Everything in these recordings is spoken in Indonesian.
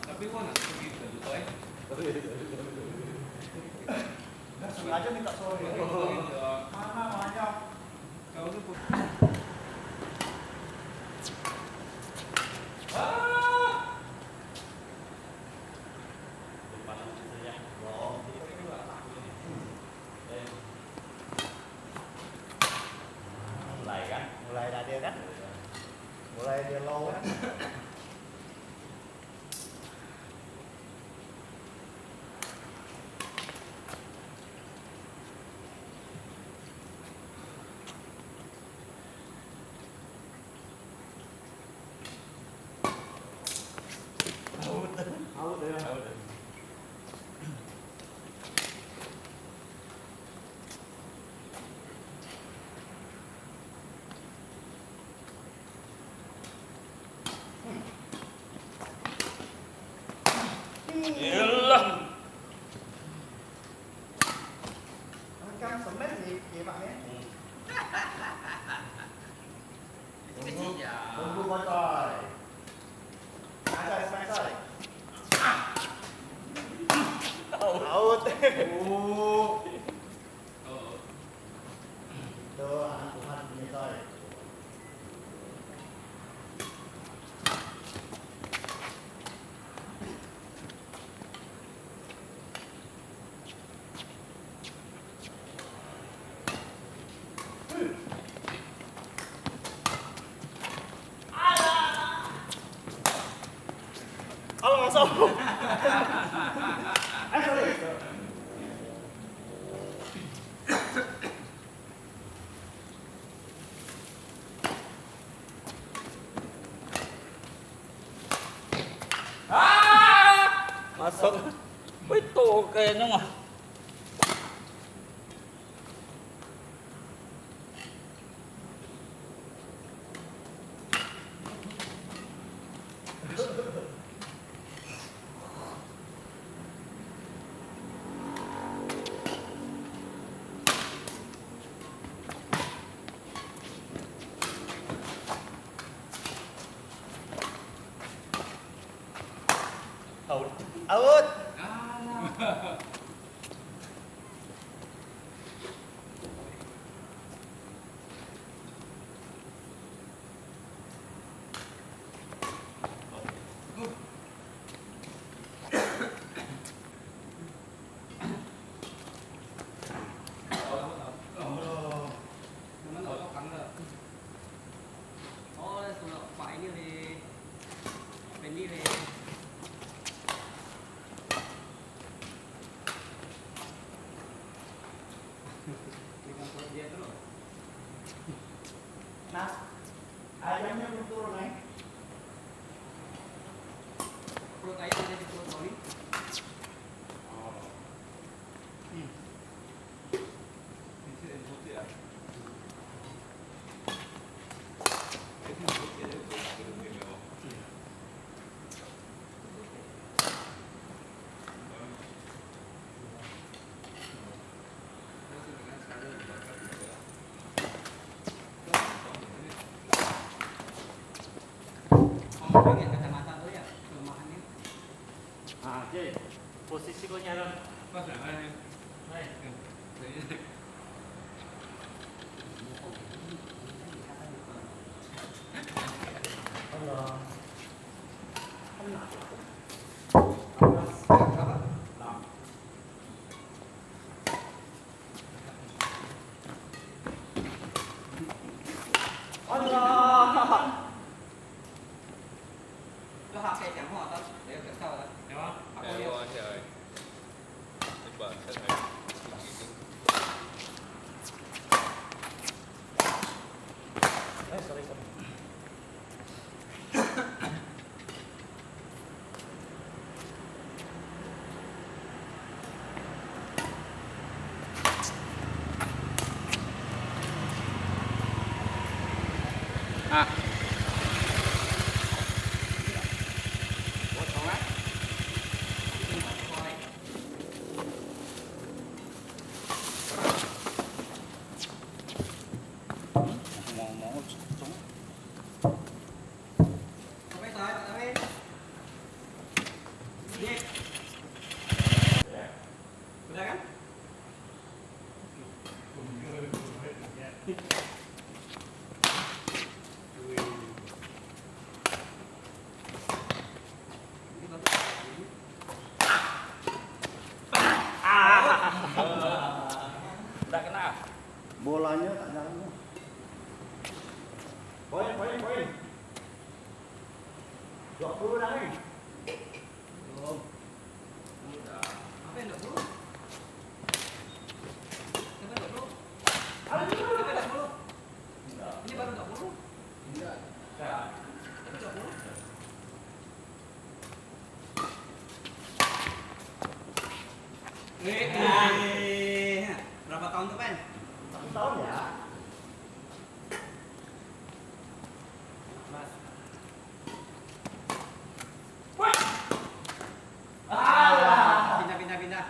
Tapi gua nggak pergi ke Dubai. Nggak sengaja minta sorry. Mana banyak. Kau tuh Mulai dah dia kan? Mulai dia low kan? Out ya. Iyalah. Kan semen sih, ya Pak ya. Tunggu kocoy. Santai. Out. Tuh, anak Tuhan punya coy. Halo masuk. Sorry. Masuk. Itu kayaknya mah. Out. Nah, ayamnya belum turun naik. perut ayam ada di perut Oli. Pengen kacamata tuh ya, kelemahannya. Oke. Posisi kau nyala. Pas nggak ada. Baik. Allah. Allah. Có học cái chẳng họ tao để cái sau đó. Đúng không? Học bao nhiêu? Trời. Cái bờ thế này. Sorry. À. Ủa, còn á. 20 dah ni. Belum. Apa yang 20? Siapa 20? Siapa 20? Ini baru 20? Enggak. Ini 20? Berapa tahun tuh, Pen? 1 tahun ya. Mas. Pindah.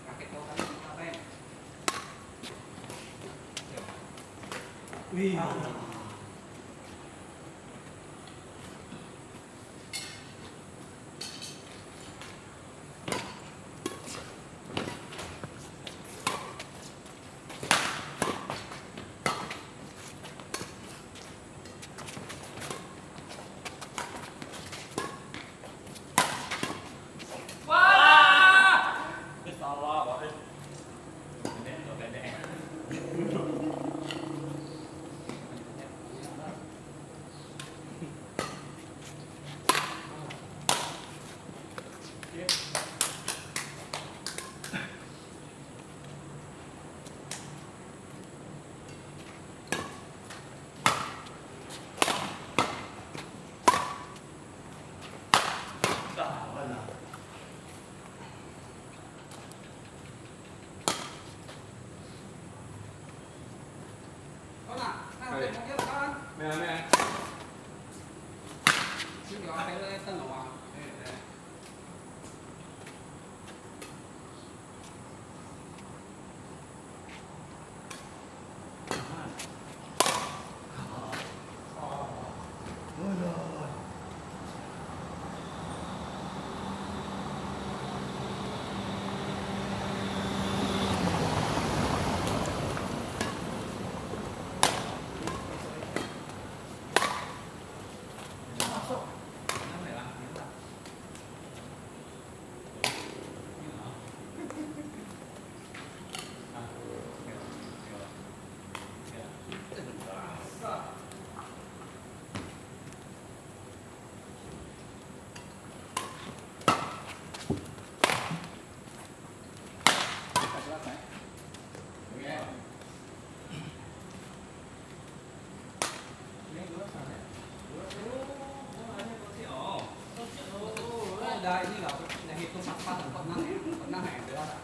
Kakek tahu kali apa, Pen? Wih. Mẹ. Chứ nhỏ phải lên tân lò. Đây ini là hitung empat pernah ya berapa?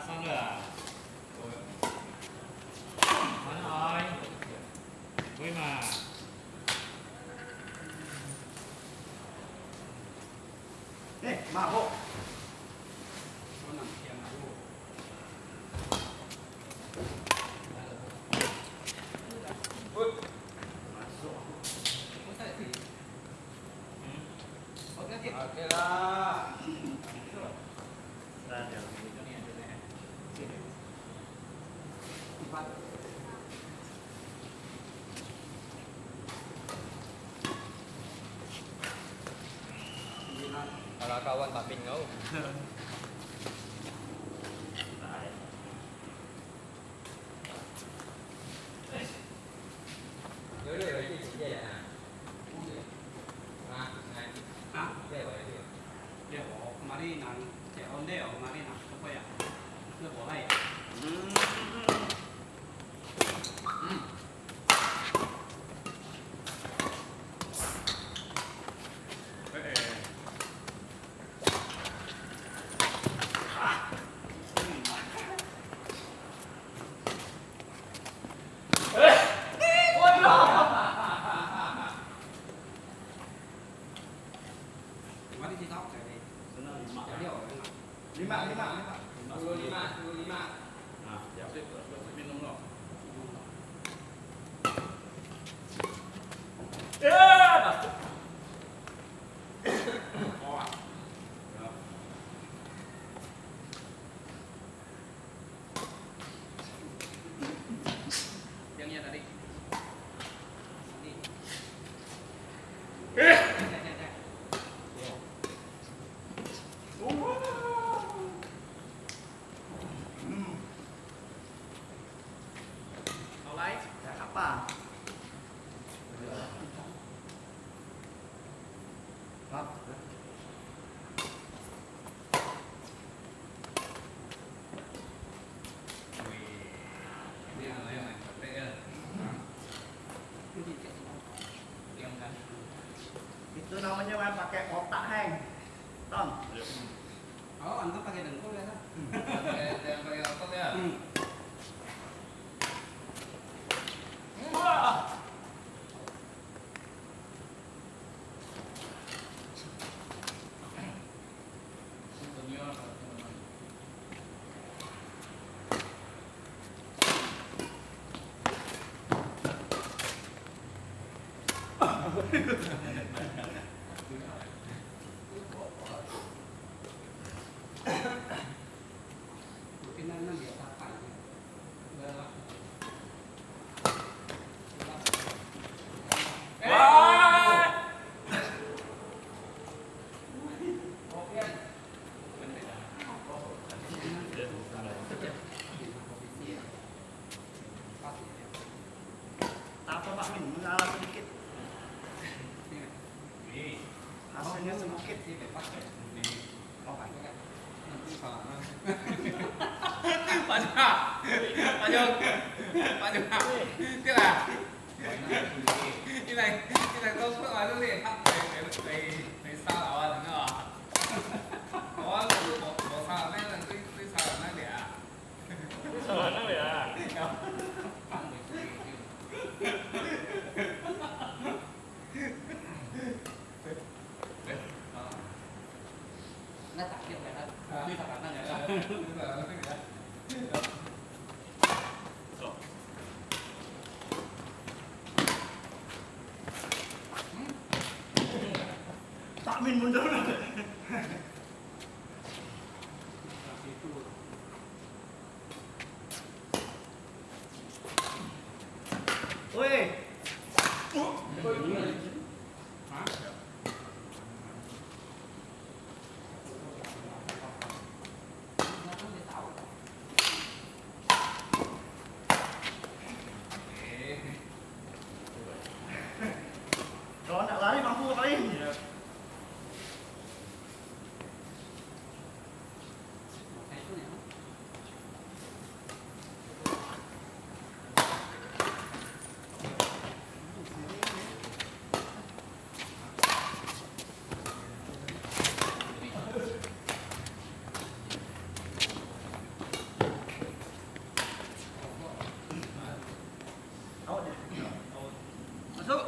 Xong rồi à? Nói rồi. Vui mà. Nih, mabuk. Oke lah. Kalau kawan tak pingau. Dia bawa kemari nang cek onde kemari nang apa ya? Dia bawa ya. Kemari di top kayak ini. Jadi orang Lima. 25. Nah, siap. Minum loh. Yang tadi. Cek. Bang. Oh, antum pakai dengkul ya kan? Yang pakai otot ya. Wah. Junior. Mungkin nanti dia pakai. Wah. Apa Pak Min? Mengalah sedikit. Hasilnya sedikit. Sih bebas ya. Oh, pakai kan? Nanti salah. Tức là cái này tôi suốt nói lúc này thắp cái sao đó là nó có sao này là cái sao là nó để Soalnya ya. Nó tặng cái này đó. Đi tập nó này đó. Pak Min mundur. Woi. Kalau nak lari mampu kali. Masuk.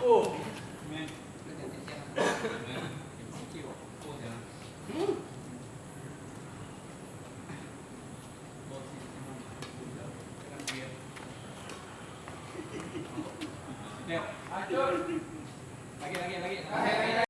Oh. Lagi.